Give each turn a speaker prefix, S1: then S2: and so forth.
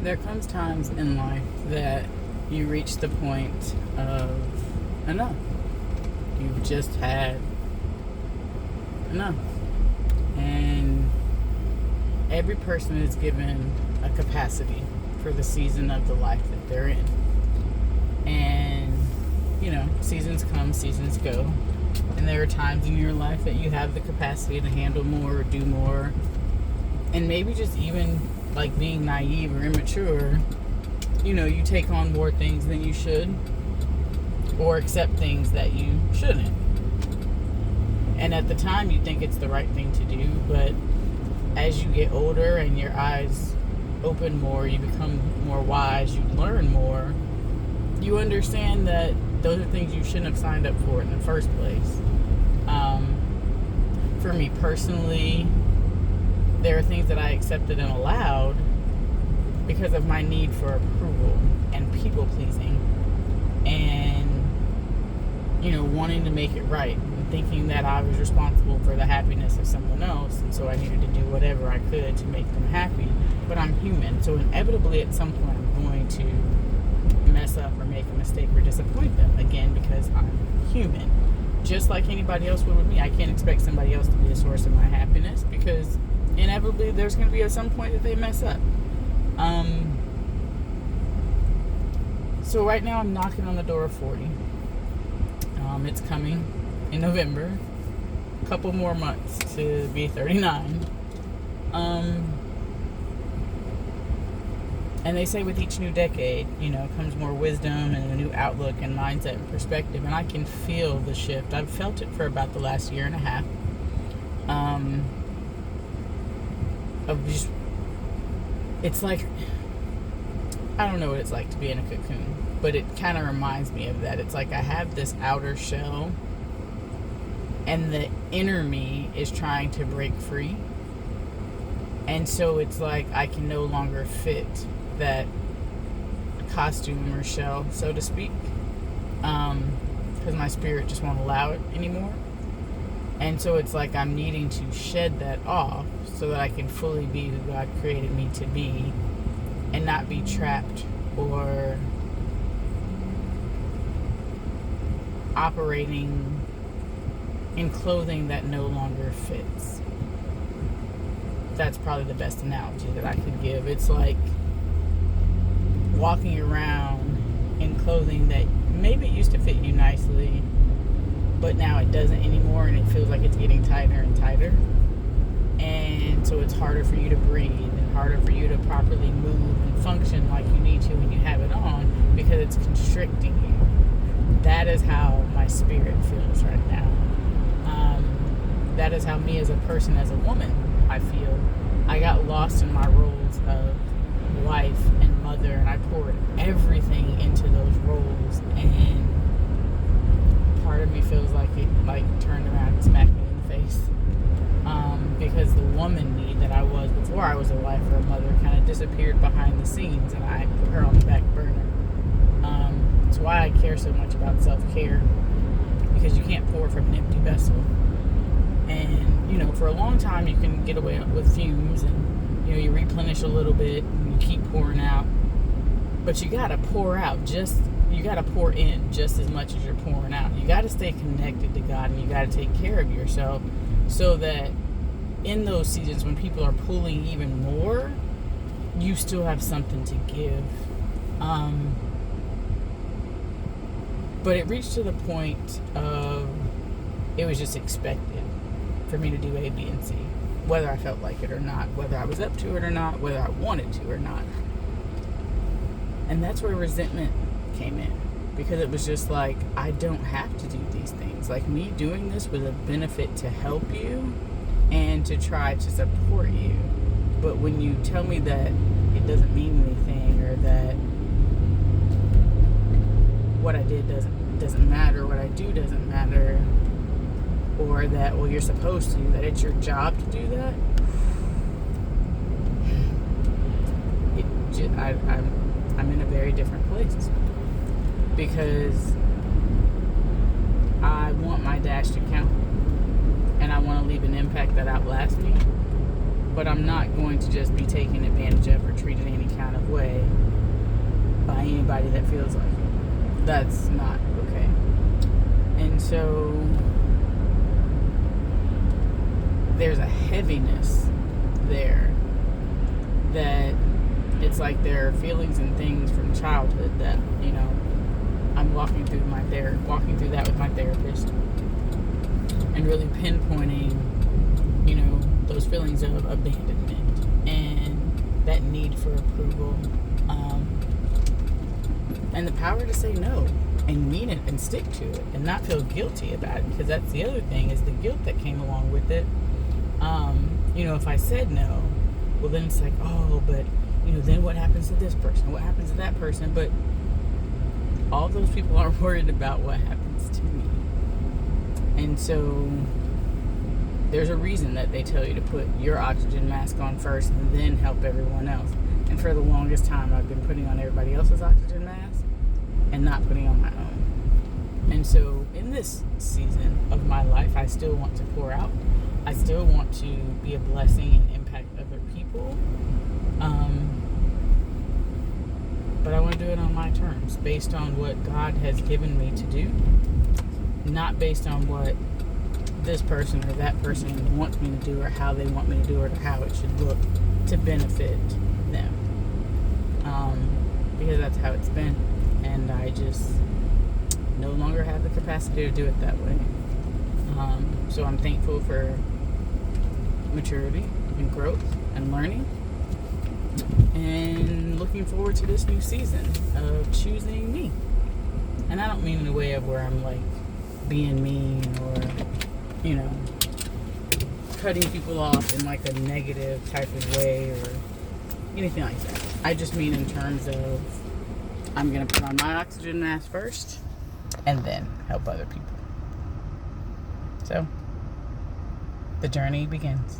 S1: There comes times in life that you reach the point of enough. You've just had enough. And every person is given a capacity for the season of the life that they're in. And, seasons come, seasons go. And there are times in your life that you have the capacity to handle more or do more. And maybe just even like being naive or immature, you take on more things than you should or accept things that you shouldn't. And at the time you think it's the right thing to do, but as you get older and your eyes open more, you become more wise, you learn more, you understand that those are things you shouldn't have signed up for in the first place. For me personally, there are things that I accepted and allowed because of my need for approval and people pleasing and wanting to make it right and thinking that I was responsible for the happiness of someone else, and so I needed to do whatever I could to make them happy. But I'm human, so inevitably at some point I'm going to mess up or make a mistake or disappoint them again, because I'm human, just like anybody else would with me. I can't expect somebody else to be the source of my happiness, because inevitably there's going to be at some point that they mess up. So right now I'm knocking on the door of 40. It's coming in November. A couple more months to be 39. And they say with each new decade, comes more wisdom and a new outlook and mindset and perspective. And I can feel the shift. I've felt it for about the last year and a half. It's like, I don't know what it's like to be in a cocoon, but it kind of reminds me of that. It's like I have this outer shell and the inner me is trying to break free. And so it's like I can no longer fit that costume or shell, so to speak, because my spirit just won't allow it anymore. And so it's like I'm needing to shed that off so that I can fully be who God created me to be and not be trapped or operating in clothing that no longer fits. That's probably the best analogy that I could give. It's like walking around in clothing that maybe it used to fit you nicely, but now it doesn't anymore, and it feels like it's getting tighter and tighter. And so it's harder for you to breathe and harder for you to properly move and function like you need to when you have it on, because it's constricting you. That is how my spirit feels right now. That is how me as a person, as a woman, I feel. I got lost in my roles of wife and mother, and I poured everything into those roles, and part of me feels like it turned around and smacked me in the face, because the woman me that I was before I was a wife or a mother kind of disappeared behind the scenes, and I put her on the back burner. That's why I care so much about self-care, because you can't pour from an empty vessel. And for a long time you can get away with fumes, and you replenish a little bit and you keep pouring out, but you gotta pour out you gotta pour in just as much as you're pouring out. You gotta stay connected to God, and you gotta take care of yourself so that in those seasons when people are pulling even more, you still have something to give. But it reached to the point of it was just expected for me to do A, B, and C, whether I felt like it or not, whether I was up to it or not, whether I wanted to or not. And that's where resentment came in, because it was just like, I don't have to do these things. Like, me doing this was a benefit to help you and to try to support you. But when you tell me that it doesn't mean anything, or that what I did doesn't matter, what I do doesn't matter, or that, well, you're supposed to, that it's your job to do that, I'm in a very different place, because I want my dash to count, and I want to leave an impact that outlasts me. but I'm not going to just be taken advantage of or treated any kind of way by anybody that feels like it. That's not okay. And so there's a heaviness there that it's like there are feelings and things from childhood that, you know, I'm walking through that with my therapist and really pinpointing, you know, those feelings of abandonment and that need for approval, and the power to say no and mean it and stick to it and not feel guilty about it, because that's the other thing, is the guilt that came along with it. You know, if I said no, well then it's like, oh, but you know, then what happens to this person? What happens to that person? But all those people aren't worried about what happens to me. And so there's a reason that they tell you to put your oxygen mask on first and then help everyone else. And for the longest time, I've been putting on everybody else's oxygen mask and not putting on my own. And so in this season of my life, I still want to pour out. I still want to be a blessing and impact other people. But I want to do it on my terms, based on what God has given me to do, not based on what this person or that person wants me to do or how they want me to do it or how it should look to benefit them. Because that's how it's been. And I just no longer have the capacity to do it that way. So I'm thankful for maturity and growth and learning, and looking forward to this new season of choosing me. And I don't mean in a way of where I'm like being mean or, you know, cutting people off in like a negative type of way or anything like that. I just mean in terms of I'm going to put on my oxygen mask first and then help other people. So the journey begins.